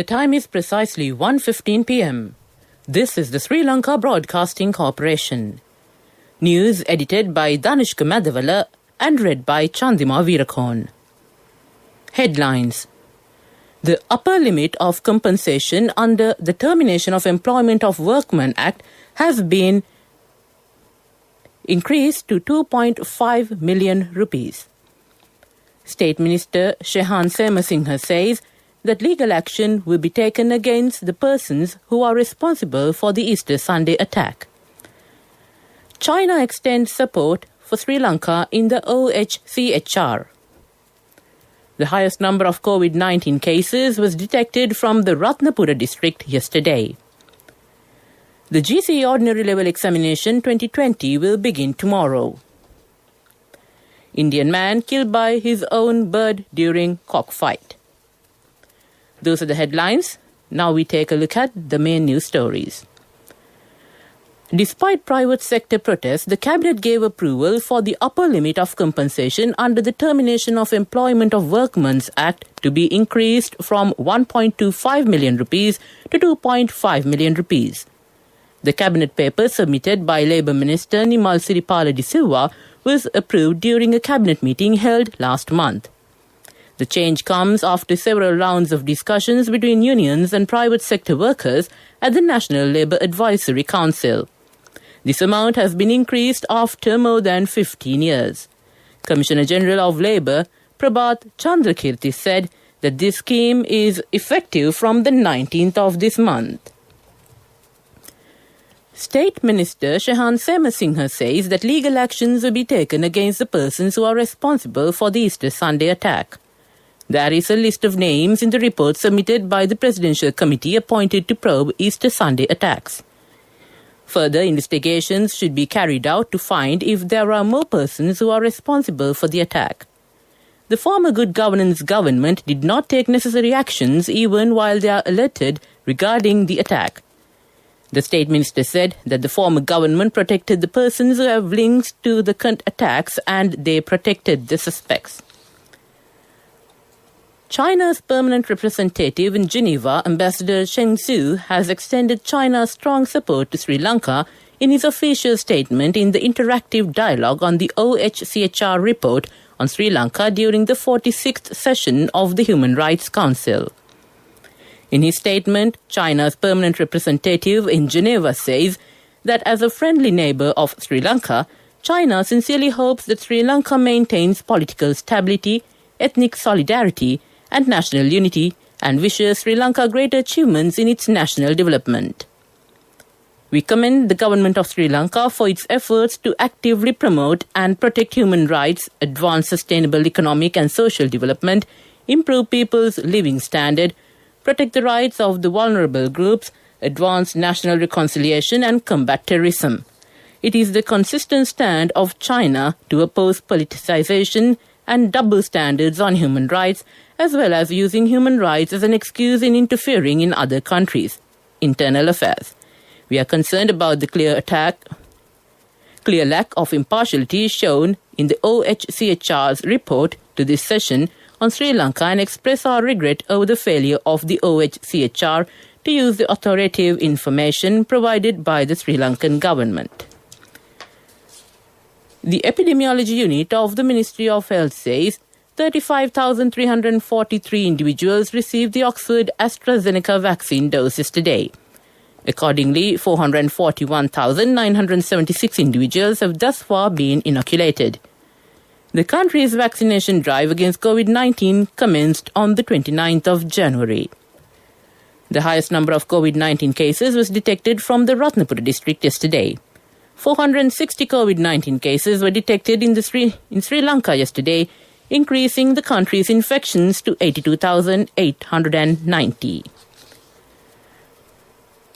The time is precisely 1:15 p.m. This is the Sri Lanka Broadcasting Corporation. News edited by Danishka Madhavala and read by Chandima Veerakorn. Headlines. The upper limit of compensation under the Termination of Employment of Workmen Act has been increased to 2.5 million rupees. State Minister Shehan Semasinghe says that legal action will be taken against the persons who are responsible for the Easter Sunday attack. China extends support for Sri Lanka in the OHCHR. The highest number of COVID-19 cases was detected from the Ratnapura district yesterday. The GCE Ordinary Level Examination 2020 will begin tomorrow. Indian man killed by his own bird during cockfight. Those are the headlines. Now we take a look at the main news stories. Despite private sector protests, the Cabinet gave approval for the upper limit of compensation under the Termination of Employment of Workmen's Act to be increased from 1.25 million rupees to 2.5 million rupees. The Cabinet paper submitted by Labour Minister Nimal Siripala de Silva was approved during a Cabinet meeting held last month. The change comes after several rounds of discussions between unions and private sector workers at the National Labour Advisory Council. This amount has been increased after more than 15 years. Commissioner General of Labour, Prabhat Chandrakirti, said that this scheme is effective from the 19th of this month. State Minister Shehan Semasinghe says that legal actions will be taken against the persons who are responsible for the Easter Sunday attack. There is a list of names in the report submitted by the Presidential Committee appointed to probe Easter Sunday attacks. Further investigations should be carried out to find if there are more persons who are responsible for the attack. The former Good Governance government did not take necessary actions even while they are alerted regarding the attack. The State Minister said that the former government protected the persons who have links to the current attacks and they protected the suspects. China's permanent representative in Geneva, Ambassador Cheng Xu, has extended China's strong support to Sri Lanka in his official statement in the interactive dialogue on the OHCHR report on Sri Lanka during the 46th session of the Human Rights Council. In his statement, China's permanent representative in Geneva says that as a friendly neighbour of Sri Lanka, China sincerely hopes that Sri Lanka maintains political stability, ethnic solidarity, and national unity, and wishes Sri Lanka great achievements in its national development. We commend the government of Sri Lanka for its efforts to actively promote and protect human rights, advance sustainable economic and social development, improve people's living standard, protect the rights of the vulnerable groups, advance national reconciliation and combat terrorism. It is the consistent stand of China to oppose politicization and double standards on human rights, as well as using human rights as an excuse in interfering in other countries' internal affairs. We are concerned about the clear lack of impartiality shown in the OHCHR's report to this session on Sri Lanka and express our regret over the failure of the OHCHR to use the authoritative information provided by the Sri Lankan government. The Epidemiology Unit of the Ministry of Health says 35,343 individuals received the Oxford AstraZeneca vaccine doses today. Accordingly, 441,976 individuals have thus far been inoculated. The country's vaccination drive against COVID-19 commenced on the 29th of January. The highest number of COVID-19 cases was detected from the Ratnapura district yesterday. 460 COVID-19 cases were detected in Sri Lanka yesterday, increasing the country's infections to 82,890.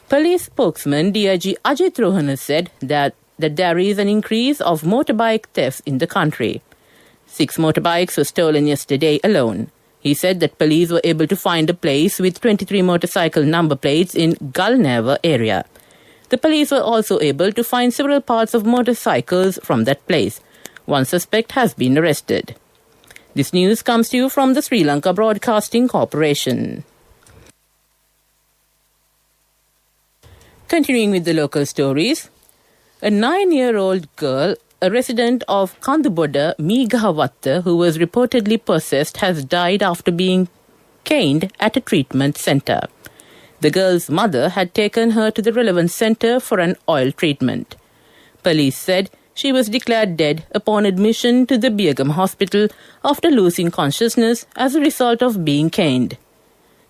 Police spokesman DIG Ajit Rohana said that there is an increase of motorbike thefts in the country. 6 motorbikes were stolen yesterday alone. He said that police were able to find a place with 23 motorcycle number plates in Galneva area. The police were also able to find several parts of motorcycles from that place. One suspect has been arrested. This news comes to you from the Sri Lanka Broadcasting Corporation. Continuing with the local stories, a 9-year-old girl, a resident of Kanduboda, Meegahavatta, who was reportedly possessed, has died after being caned at a treatment center. The girl's mother had taken her to the relevant center for an oil treatment. Police said she was declared dead upon admission to the Birgham hospital after losing consciousness as a result of being caned.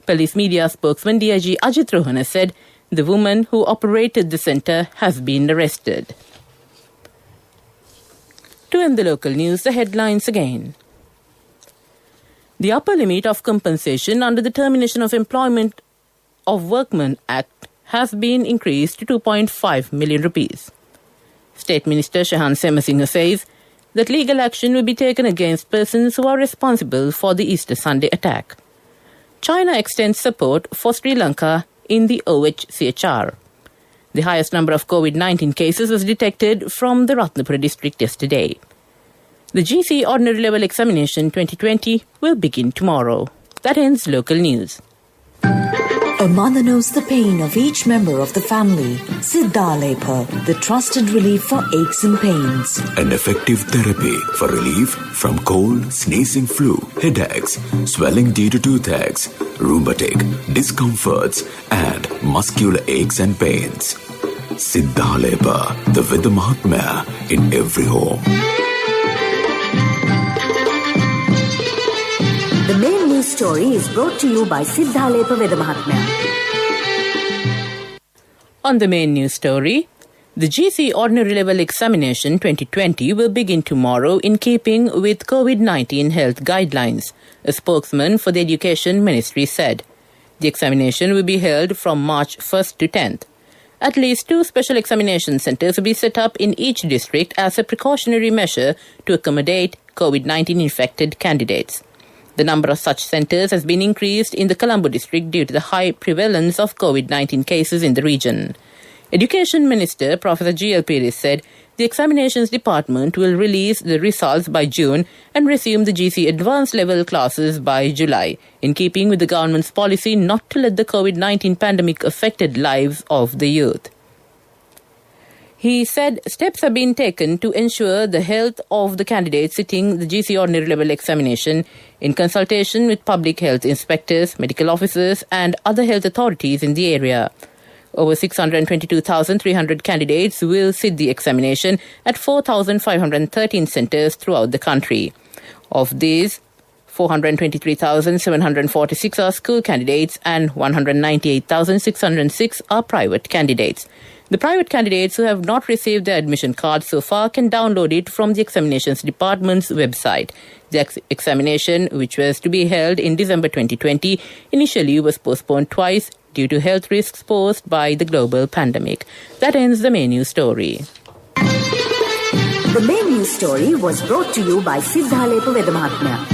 Police media spokesman DIG Ajit Rohana said the woman who operated the center has been arrested. To end the local news, the headlines again. The upper limit of compensation under the Termination of Employment of Workmen Act has been increased to 2.5 million rupees. State Minister Shahan Semasinghe says that legal action will be taken against persons who are responsible for the Easter Sunday attack. China extends support for Sri Lanka in the OHCHR. The highest number of COVID-19 cases was detected from the Ratnapura district yesterday. The GC Ordinary Level Examination 2020 will begin tomorrow. That ends local news. A mother knows the pain of each member of the family. Siddhalepa, the trusted relief for aches and pains. An effective therapy for relief from cold, sneezing, flu, headaches, swelling due to toothaches, rheumatic, discomforts, and muscular aches and pains. Siddhalepa, the Veda Mahatmya in every home. The main news story is brought to you by Siddhalepa Veda Mahatmya. On the main news story, the GC Ordinary Level Examination 2020 will begin tomorrow in keeping with COVID-19 health guidelines, a spokesman for the Education Ministry said. The examination will be held from March 1st to 10th. At least 2 special examination centres will be set up in each district as a precautionary measure to accommodate COVID-19 infected candidates. The number of such centres has been increased in the Colombo district due to the high prevalence of COVID-19 cases in the region. Education Minister Professor G.L. Pires said the examinations department will release the results by June and resume the GC advanced level classes by July, in keeping with the government's policy not to let the COVID-19 pandemic affected lives of the youth. He said steps have been taken to ensure the health of the candidates sitting the GC Ordinary Level Examination in consultation with public health inspectors, medical officers and other health authorities in the area. Over 622,300 candidates will sit the examination at 4,513 centres throughout the country. Of these, 423,746 are school candidates and 198,606 are private candidates. The private candidates who have not received their admission card so far can download it from the Examinations Department's website. The examination, which was to be held in December 2020, initially was postponed twice due to health risks posed by the global pandemic. That ends the main news story. The main news story was brought to you by Siddhalepa Veda Mahatmya.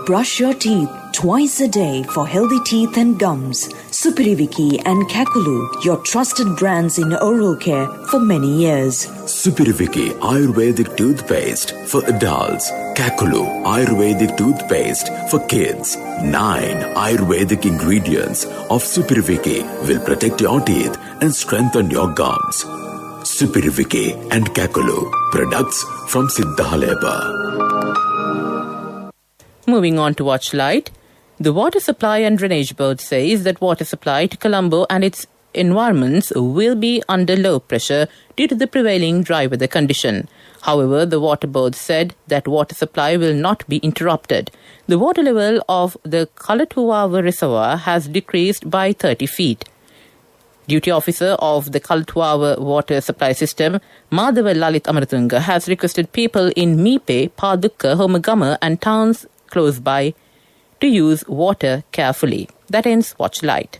Brush your teeth twice a day for healthy teeth and gums. Supiriviki and Kakulu, your trusted brands in oral care for many years. Supiriviki Ayurvedic toothpaste for adults. Kakulu Ayurvedic toothpaste for kids. 9 Ayurvedic ingredients of Supiriviki will protect your teeth and strengthen your gums. Supiriviki and Kakulu, products from Siddhalepa. Moving on to Watch Light, the Water Supply and Drainage Board says that water supply to Colombo and its environments will be under low pressure due to the prevailing dry weather condition. However, the Water Board said that water supply will not be interrupted. The water level of the Kalatuava Reservoir has decreased by 30 feet. Duty officer of the Kalatuava water supply system, Madhava Lalit Amaratunga, has requested people in Mipe, Padukka, Homagama and towns close by to use water carefully. That ends Watch Light.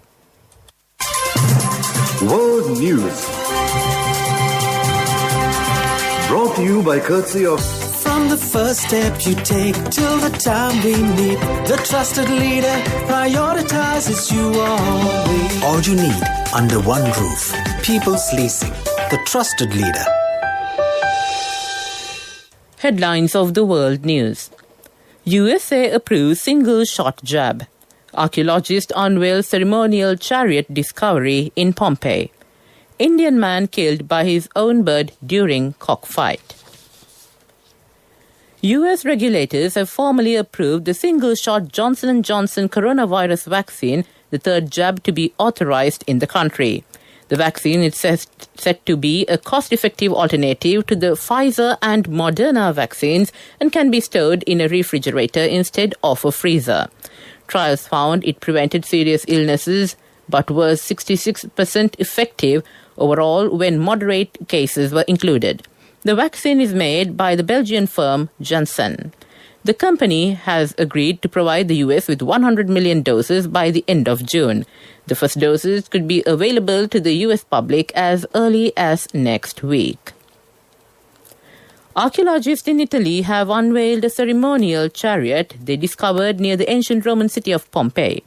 World News, brought to you by courtesy of... From the first step you take till the time we meet, the trusted leader prioritizes you always. All you need under one roof. People's Leasing, the trusted leader. Headlines of the world news. USA approves single-shot jab. Archaeologists unveil ceremonial chariot discovery in Pompeii. Indian man killed by his own bird during cockfight. U.S. regulators have formally approved the single-shot Johnson & Johnson coronavirus vaccine, the third jab to be authorized in the country. The vaccine is set to be a cost-effective alternative to the Pfizer and Moderna vaccines and can be stored in a refrigerator instead of a freezer. Trials found it prevented serious illnesses but was 66% effective overall when moderate cases were included. The vaccine is made by the Belgian firm Janssen. The company has agreed to provide the US with 100 million doses by the end of June. The first doses could be available to the US public as early as next week. Archaeologists in Italy have unveiled a ceremonial chariot they discovered near the ancient Roman city of Pompeii.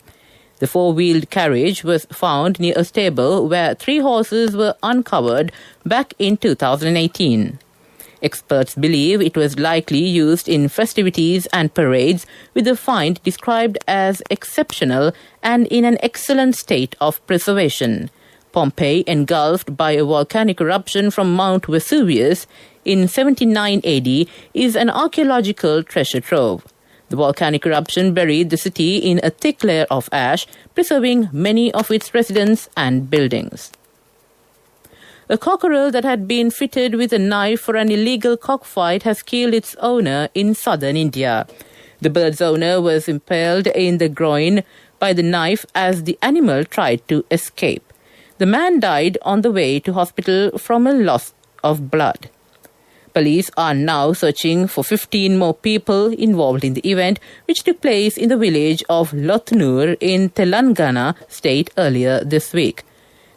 The four-wheeled carriage was found near a stable where 3 horses were uncovered back in 2018. Experts believe it was likely used in festivities and parades, with the find described as exceptional and in an excellent state of preservation. Pompeii, engulfed by a volcanic eruption from Mount Vesuvius in 79 AD, is an archaeological treasure trove. The volcanic eruption buried the city in a thick layer of ash, preserving many of its residents and buildings. A cockerel that had been fitted with a knife for an illegal cockfight has killed its owner in southern India. The bird's owner was impaled in the groin by the knife as the animal tried to escape. The man died on the way to hospital from a loss of blood. Police are now searching for 15 more people involved in the event, which took place in the village of Lothnur in Telangana state earlier this week.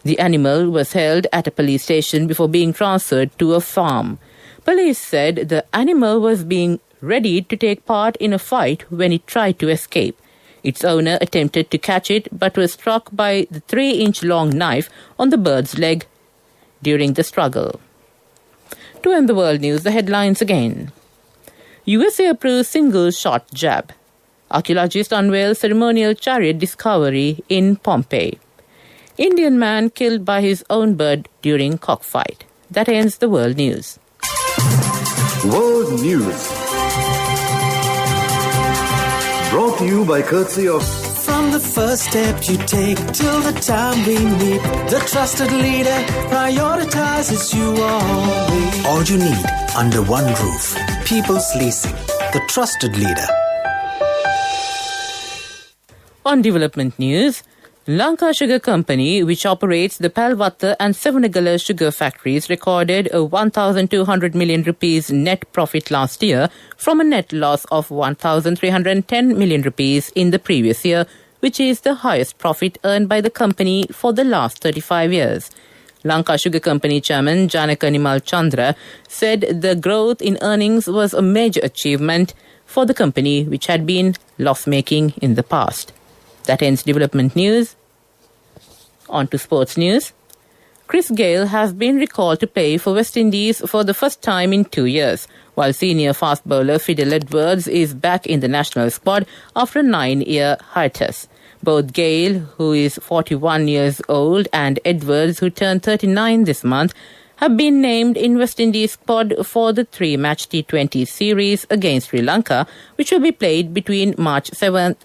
The animal was held at a police station before being transferred to a farm. Police said the animal was being ready to take part in a fight when it tried to escape. Its owner attempted to catch it but was struck by the 3-inch-long knife on the bird's leg during the struggle. To end the world news, the headlines again. USA approves single-shot jab. Archaeologists unveil ceremonial chariot discovery in Pompeii. Indian man killed by his own bird during cockfight. That ends the world news. World News. Brought to you by courtesy of... From the first step you take till the time we meet, the trusted leader prioritizes you always. All you need under one roof. People's Leasing, the trusted leader. On development news, Lanka Sugar Company, which operates the Palvatta and Savanagala sugar factories, recorded a 1,200 million rupees net profit last year from a net loss of 1,310 million rupees in the previous year, which is the highest profit earned by the company for the last 35 years. Lanka Sugar Company Chairman Janaka Nimal Chandra said the growth in earnings was a major achievement for the company, which had been loss-making in the past. That ends development news. On to sports news. Chris Gayle has been recalled to play for West Indies for the first time in 2 years, while senior fast bowler Fidel Edwards is back in the national squad after a 9-year hiatus. Both Gayle, who is 41 years old, and Edwards, who turned 39 this month, have been named in West Indies squad for the 3-match T20 series against Sri Lanka, which will be played between March 3rd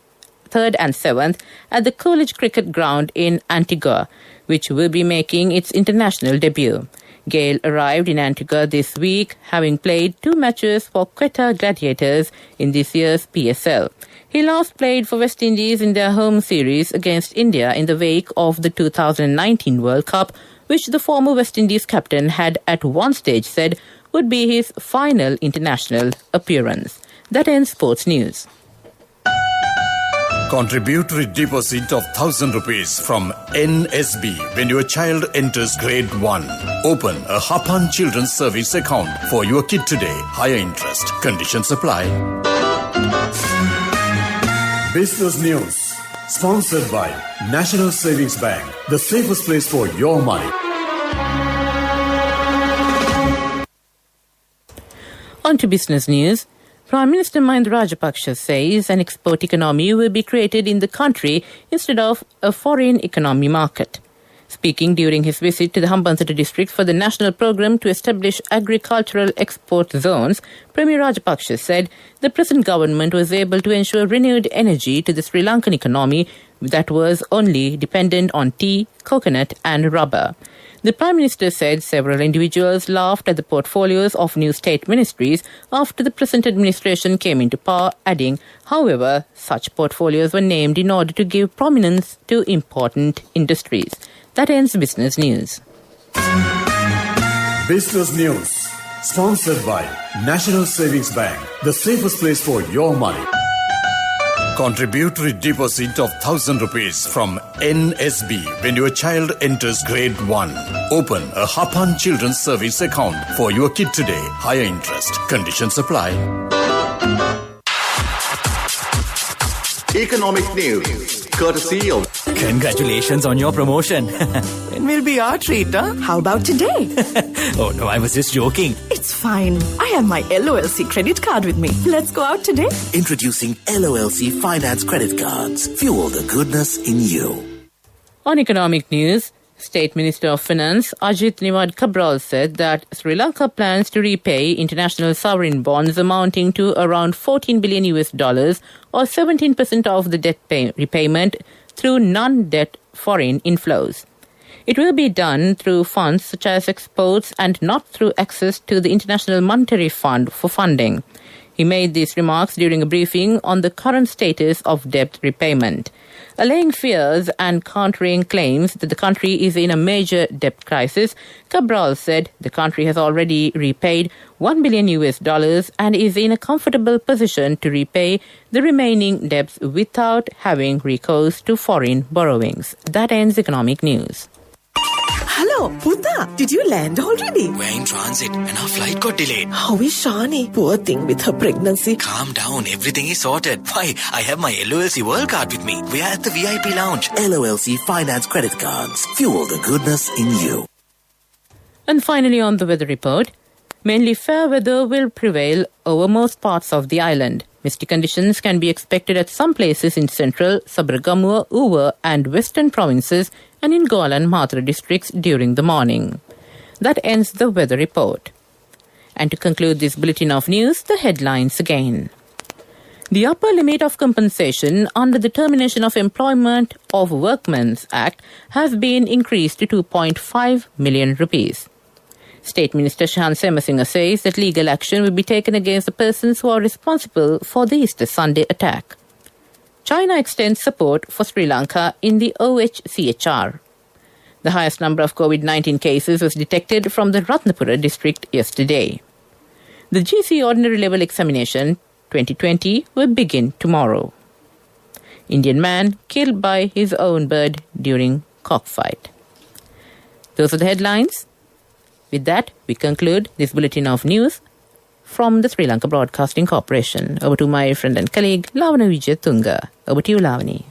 and 7th at the Coolidge Cricket Ground in Antigua, which will be making its international debut. Gayle arrived in Antigua this week, having played 2 matches for Quetta Gladiators in this year's PSL. He last played for West Indies in their home series against India in the wake of the 2019 World Cup, which the former West Indies captain had at one stage said would be his final international appearance. That ends sports news. Contributory deposit of 1,000 rupees from NSB when your child enters grade 1. Open a Hapan Children's Service account for your kid today. Higher interest. Conditions apply. Business News. Sponsored by National Savings Bank. The safest place for your money. On to business news. Prime Minister Mahinda Rajapaksa says an export economy will be created in the country instead of a foreign economy market. Speaking during his visit to the Hambantota district for the national program to establish agricultural export zones, Premier Rajapaksa said the present government was able to ensure renewed energy to the Sri Lankan economy that was only dependent on tea, coconut and rubber. The Prime Minister said several individuals laughed at the portfolios of new state ministries after the present administration came into power, adding, however, such portfolios were named in order to give prominence to important industries. That ends Business News. Business News, sponsored by National Savings Bank, the safest place for your money. Contributory deposit of 1,000 rupees from NSB when your child enters grade 1. Open a Hapan Children's Service account for your kid today. Higher interest. Conditions apply. Economic news, courtesy of... Congratulations on your promotion. It will be our treat, huh? How about today? Oh, no, I was just joking. It's fine. I have my LOLC credit card with me. Let's go out today. Introducing LOLC Finance Credit Cards. Fuel the goodness in you. On economic news, State Minister of Finance Ajit Niwad Cabral said that Sri Lanka plans to repay international sovereign bonds amounting to around $14 billion or 17% of the debt repayment through non-debt foreign inflows. It will be done through funds such as exports and not through access to the International Monetary Fund for funding. He made these remarks during a briefing on the current status of debt repayment. Allaying fears and countering claims that the country is in a major debt crisis, Cabral said the country has already repaid $1 billion and is in a comfortable position to repay the remaining debts without having recourse to foreign borrowings. That ends economic news. Hello, Puta. Did you land already? We're in transit and our flight got delayed. How is Shani? Poor thing with her pregnancy. Calm down, everything is sorted. Why, I have my LOLC World Card with me. We are at the VIP lounge. LOLC Finance Credit Cards. Fuel the goodness in you. And finally on the weather report, mainly fair weather will prevail over most parts of the island. Misty conditions can be expected at some places in central, Sabaragamuwa, Uva and western provinces and in Goa and Mathura districts during the morning. That ends the weather report. And to conclude this bulletin of news, the headlines again. The upper limit of compensation under the Termination of Employment of Workmen's Act has been increased to 2.5 million rupees. State Minister Shahan Semasinga says that legal action will be taken against the persons who are responsible for the Easter Sunday attack. China extends support for Sri Lanka in the OHCHR. The highest number of COVID-19 cases was detected from the Ratnapura district yesterday. The GC Ordinary Level Examination 2020 will begin tomorrow. Indian man killed by his own bird during cockfight. Those are the headlines. With that, we conclude this bulletin of news from the Sri Lanka Broadcasting Corporation. Over to my friend and colleague, Lavana Vijay Tunga. Over to you, Lavani.